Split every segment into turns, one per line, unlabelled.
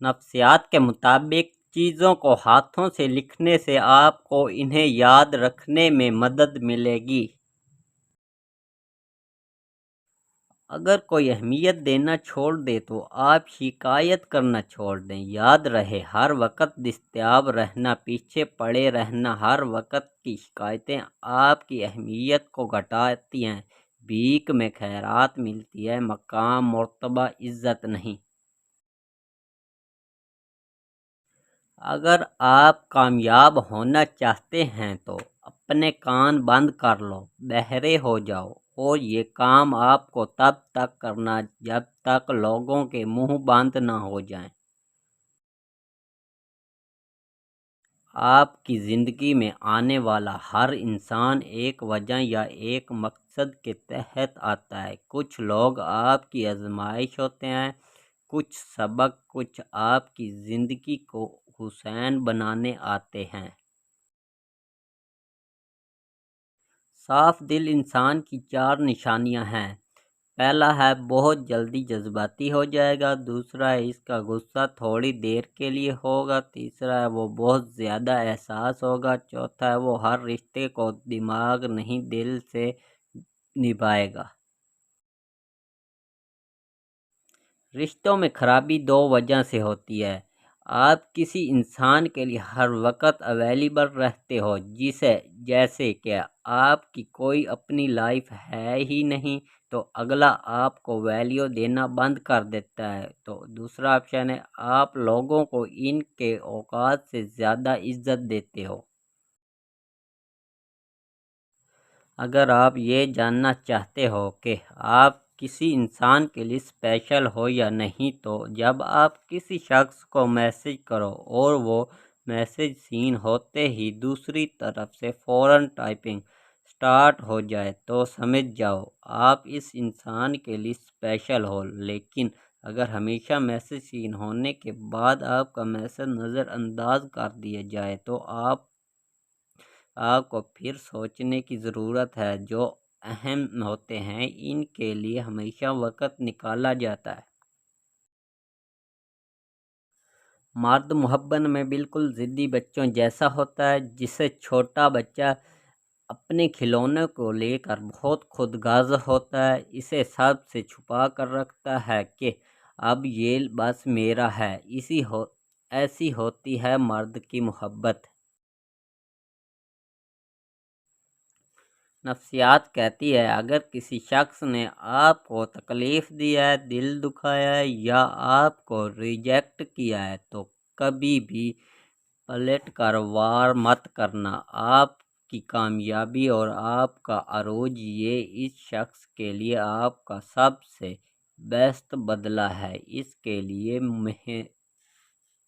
نفسیات کے مطابق چیزوں کو ہاتھوں سے لکھنے سے آپ کو انہیں یاد رکھنے میں مدد ملے گی۔ اگر کوئی اہمیت دینا چھوڑ دے تو آپ شکایت کرنا چھوڑ دیں۔ یاد رہے، ہر وقت دستیاب رہنا، پیچھے پڑے رہنا، ہر وقت کی شکایتیں آپ کی اہمیت کو گھٹاتی ہیں۔ بھیک میں خیرات ملتی ہے، مقام، مرتبہ، عزت نہیں۔ اگر آپ کامیاب ہونا چاہتے ہیں تو اپنے کان بند کر لو، بہرے ہو جاؤ، اور یہ کام آپ کو تب تک کرنا جب تک لوگوں کے منہ بند نہ ہو جائیں۔ آپ کی زندگی میں آنے والا ہر انسان ایک وجہ یا ایک مقصد کے تحت آتا ہے۔ کچھ لوگ آپ کی آزمائش ہوتے ہیں، کچھ سبق، کچھ آپ کی زندگی کو حسین بنانے آتے ہیں۔ صاف دل انسان کی 4 نشانیاں ہیں۔ پہلا ہے بہت جلدی جذباتی ہو جائے گا، دوسرا ہے اس کا غصہ تھوڑی دیر کے لیے ہوگا، تیسرا ہے وہ بہت زیادہ احساس ہوگا، چوتھا ہے وہ ہر رشتے کو دماغ نہیں دل سے نبھائے گا۔ رشتوں میں خرابی 2 وجہ سے ہوتی ہے۔ آپ کسی انسان کے لیے ہر وقت اویلیبل رہتے ہو، جیسے کہ آپ کی کوئی اپنی لائف ہے ہی نہیں، تو اگلا آپ کو ویلیو دینا بند کر دیتا ہے۔ تو دوسرا آپشن ہے آپ لوگوں کو ان کے اوقات سے زیادہ عزت دیتے ہو۔ اگر آپ یہ جاننا چاہتے ہو کہ آپ کسی انسان کے لیے اسپیشل ہو یا نہیں، تو جب آپ کسی شخص کو میسج کرو اور وہ میسج سین ہوتے ہی دوسری طرف سے فوراً ٹائپنگ سٹارٹ ہو جائے تو سمجھ جاؤ آپ اس انسان کے لیے اسپیشل ہو۔ لیکن اگر ہمیشہ میسج سین ہونے کے بعد آپ کا میسج نظر انداز کر دیا جائے تو آپ کو پھر سوچنے کی ضرورت ہے۔ جو اہم ہوتے ہیں ان کے لیے ہمیشہ وقت نکالا جاتا ہے۔ مرد محبت میں بالکل ضدی بچوں جیسا ہوتا ہے، جسے چھوٹا بچہ اپنے کھلونے کو لے کر بہت خودغرض ہوتا ہے، اسے سب سے چھپا کر رکھتا ہے کہ اب یہ بس میرا ہے۔ ایسی ہوتی ہے مرد کی محبت۔ نفسیات کہتی ہے اگر کسی شخص نے آپ کو تکلیف دی ہے، دل دکھایا ہے یا آپ کو ریجیکٹ کیا ہے تو کبھی بھی پلٹ کر وار مت کرنا۔ آپ کی کامیابی اور آپ کا عروج یہ اس شخص کے لیے آپ کا سب سے بیسٹ بدلہ ہے۔ اس کے لیے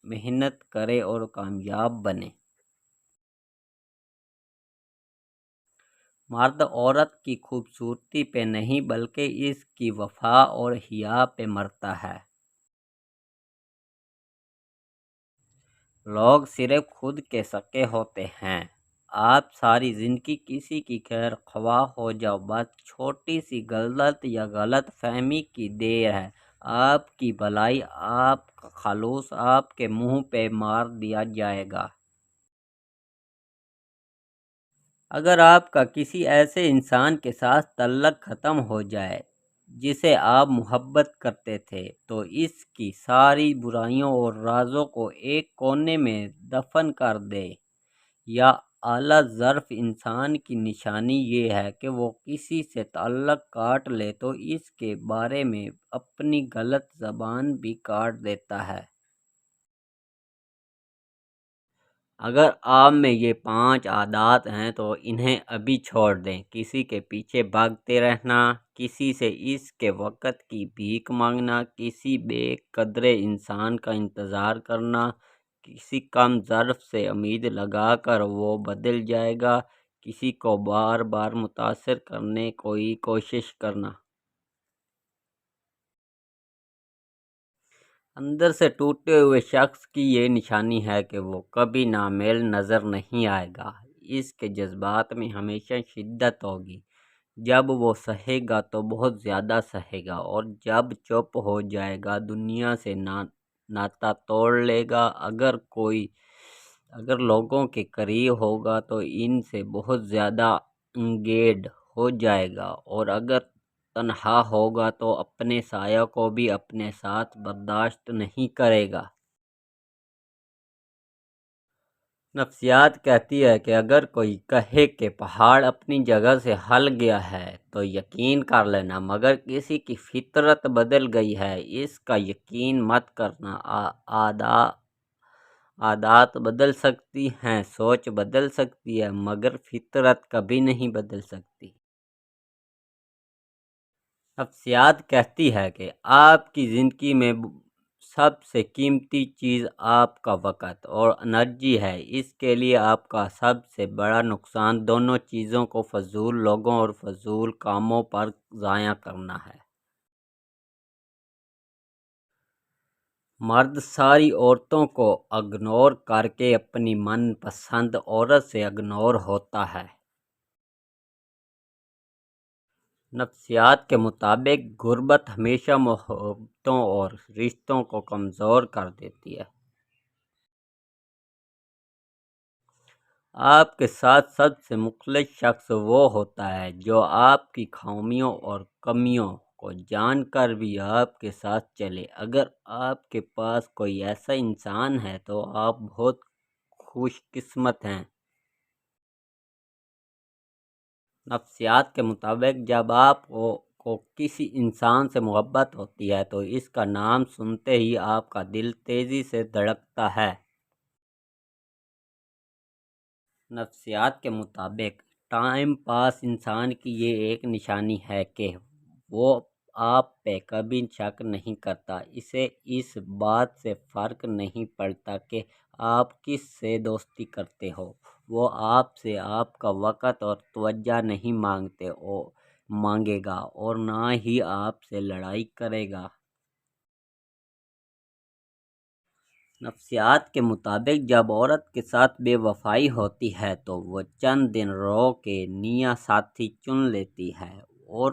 محنت کرے اور کامیاب بنے۔ مرد عورت کی خوبصورتی پہ نہیں بلکہ اس کی وفا اور حیا پہ مرتا ہے۔ لوگ صرف خود کے سکے ہوتے ہیں۔ آپ ساری زندگی کسی کی خیر خواہ ہو جاؤ، بس چھوٹی سی غلط یا غلط فہمی کی دیر ہے، آپ کی بھلائی، آپ کا خلوص آپ کے منہ پہ مار دیا جائے گا۔ اگر آپ کا کسی ایسے انسان کے ساتھ تعلق ختم ہو جائے جسے آپ محبت کرتے تھے، تو اس کی ساری برائیوں اور رازوں کو ایک کونے میں دفن کر دے۔ یا اعلیٰ ظرف انسان کی نشانی یہ ہے کہ وہ کسی سے تعلق کاٹ لے تو اس کے بارے میں اپنی غلط زبان بھی کاٹ دیتا ہے۔ اگر آپ میں یہ 5 عادات ہیں تو انہیں ابھی چھوڑ دیں۔ کسی کے پیچھے بھاگتے رہنا، کسی سے اس کے وقت کی بھیک مانگنا، کسی بے قدر انسان کا انتظار کرنا، کسی کم ظرف سے امید لگا کر وہ بدل جائے گا، کسی کو بار بار متاثر کرنے کی کوشش کرنا۔ اندر سے ٹوٹے ہوئے شخص کی یہ نشانی ہے کہ وہ کبھی نامیل نظر نہیں آئے گا۔ اس کے جذبات میں ہمیشہ شدت ہوگی۔ جب وہ سہے گا تو بہت زیادہ سہے گا، اور جب چپ ہو جائے گا دنیا سے ناتا توڑ لے گا۔ اگر لوگوں کے قریب ہوگا تو ان سے بہت زیادہ انگیج ہو جائے گا، اور اگر تنہا ہوگا تو اپنے سایہ کو بھی اپنے ساتھ برداشت نہیں کرے گا۔ نفسیات کہتی ہے کہ اگر کوئی کہے کہ پہاڑ اپنی جگہ سے ہل گیا ہے تو یقین کر لینا، مگر کسی کی فطرت بدل گئی ہے اس کا یقین مت کرنا۔ عادات بدل سکتی ہیں، سوچ بدل سکتی ہے، مگر فطرت کبھی نہیں بدل سکتی۔ نفسیات کہتی ہے کہ آپ کی زندگی میں سب سے قیمتی چیز آپ کا وقت اور انرجی ہے۔ اس کے لیے آپ کا سب سے بڑا نقصان دونوں چیزوں کو فضول لوگوں اور فضول کاموں پر ضائع کرنا ہے۔ مرد ساری عورتوں کو اگنور کر کے اپنی من پسند عورت سے اگنور ہوتا ہے۔ نفسیات کے مطابق غربت ہمیشہ محبتوں اور رشتوں کو کمزور کر دیتی ہے۔ آپ کے ساتھ سب سے مخلص شخص وہ ہوتا ہے جو آپ کی خامیوں اور کمیوں کو جان کر بھی آپ کے ساتھ چلے۔ اگر آپ کے پاس کوئی ایسا انسان ہے تو آپ بہت خوش قسمت ہیں۔ نفسیات کے مطابق جب آپ کو کسی انسان سے محبت ہوتی ہے تو اس کا نام سنتے ہی آپ کا دل تیزی سے دھڑکتا ہے۔ نفسیات کے مطابق ٹائم پاس انسان کی یہ ایک نشانی ہے کہ وہ آپ پہ کبھی شک نہیں کرتا۔ اسے اس بات سے فرق نہیں پڑتا کہ آپ کس سے دوستی کرتے ہو، وہ آپ سے آپ کا وقت اور توجہ نہیں مانگے گا اور نہ ہی آپ سے لڑائی کرے گا۔ نفسیات کے مطابق جب عورت کے ساتھ بے وفائی ہوتی ہے تو وہ چند دن رو کے نیا ساتھی چن لیتی ہے اور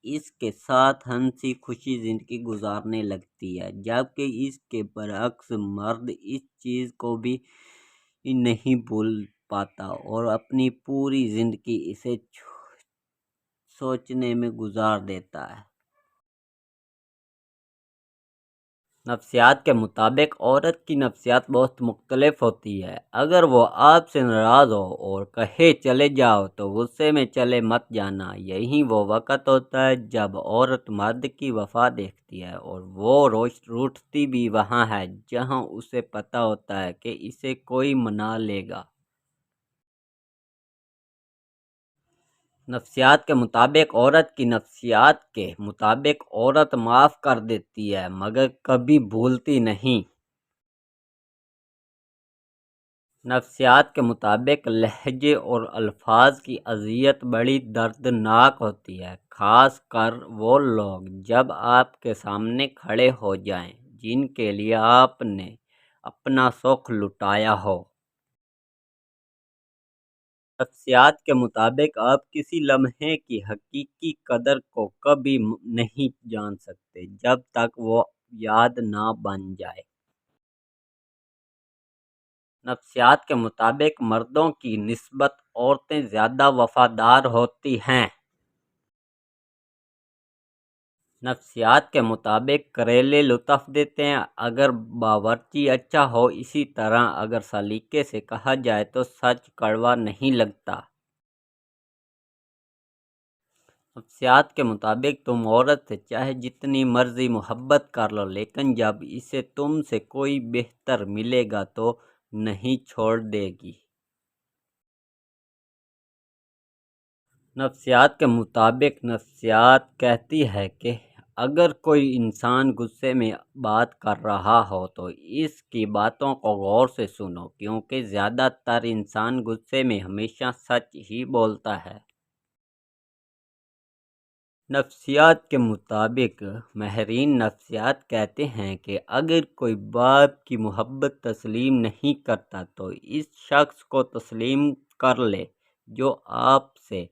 اس کے ساتھ ہنسی خوشی زندگی گزارنے لگتی ہے، جبکہ اس کے برعکس مرد اس چیز کو بھی نہیں بھول پاتا اور اپنی پوری زندگی اسے سوچنے میں گزار دیتا ہے۔ نفسیات کے مطابق عورت کی نفسیات بہت مختلف ہوتی ہے۔ اگر وہ آپ سے ناراض ہو اور کہے چلے جاؤ تو غصے میں چلے مت جانا۔ یہی وہ وقت ہوتا ہے جب عورت مرد کی وفا دیکھتی ہے اور وہ روٹھتی بھی وہاں ہے جہاں اسے پتہ ہوتا ہے کہ اسے کوئی منا لے گا۔ نفسیات کے مطابق عورت کی نفسیات کے مطابق عورت معاف کر دیتی ہے مگر کبھی بھولتی نہیں۔ نفسیات کے مطابق لہجے اور الفاظ کی اذیت بڑی دردناک ہوتی ہے، خاص کر وہ لوگ جب آپ کے سامنے کھڑے ہو جائیں جن کے لیے آپ نے اپنا سکھ لٹایا ہو۔ نفسیات کے مطابق آپ کسی لمحے کی حقیقی قدر کو کبھی نہیں جان سکتے جب تک وہ یاد نہ بن جائے۔ نفسیات کے مطابق مردوں کی نسبت عورتیں زیادہ وفادار ہوتی ہیں۔ نفسیات کے مطابق کریلے لطف دیتے ہیں اگر باورچی اچھا ہو، اسی طرح اگر سلیقے سے کہا جائے تو سچ کڑوا نہیں لگتا۔ نفسیات کے مطابق تم عورت سے چاہے جتنی مرضی محبت کر لو لیکن جب اسے تم سے کوئی بہتر ملے گا تو نہیں چھوڑ دے گی۔ نفسیات کے مطابق نفسیات کہتی ہے کہ اگر کوئی انسان غصے میں بات کر رہا ہو تو اس کی باتوں کو غور سے سنو، کیونکہ زیادہ تر انسان غصے میں ہمیشہ سچ ہی بولتا ہے۔ نفسیات کے مطابق ماہرین نفسیات کہتے ہیں کہ اگر کوئی باپ کی محبت تسلیم نہیں کرتا تو اس شخص کو تسلیم کر لے جو آپ سے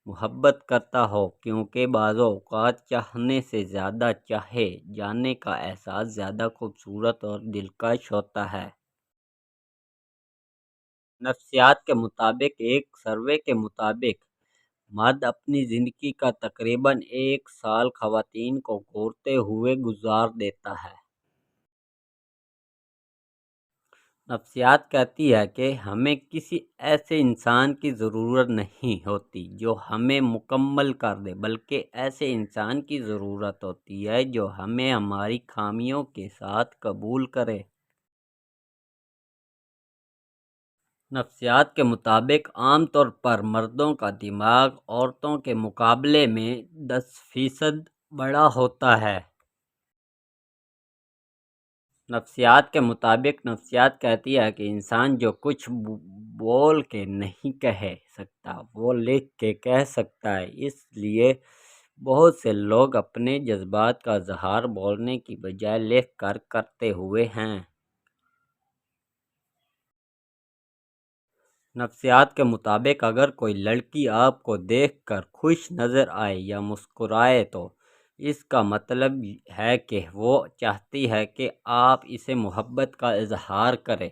محبت کرتا ہو، کیونکہ بعض اوقات چاہنے سے زیادہ چاہے جانے کا احساس زیادہ خوبصورت اور دلکش ہوتا ہے۔ نفسیات کے مطابق ایک سروے کے مطابق مرد اپنی زندگی کا تقریباً 1 سال خواتین کو گھورتے ہوئے گزار دیتا ہے۔ نفسیات کہتی ہے کہ ہمیں کسی ایسے انسان کی ضرورت نہیں ہوتی جو ہمیں مکمل کر دے، بلکہ ایسے انسان کی ضرورت ہوتی ہے جو ہمیں ہماری خامیوں کے ساتھ قبول کرے۔ نفسیات کے مطابق عام طور پر مردوں کا دماغ عورتوں کے مقابلے میں 10% بڑا ہوتا ہے۔ نفسیات کے مطابق نفسیات کہتی ہے کہ انسان جو کچھ بول کے نہیں کہہ سکتا وہ لکھ کے کہہ سکتا ہے، اس لیے بہت سے لوگ اپنے جذبات کا اظہار بولنے کی بجائے لکھ کر کرتے ہوئے ہیں۔ نفسیات کے مطابق اگر کوئی لڑکی آپ کو دیکھ کر خوش نظر آئے یا مسکرائے تو اس کا مطلب ہے کہ وہ چاہتی ہے کہ آپ اسے محبت کا اظہار کریں۔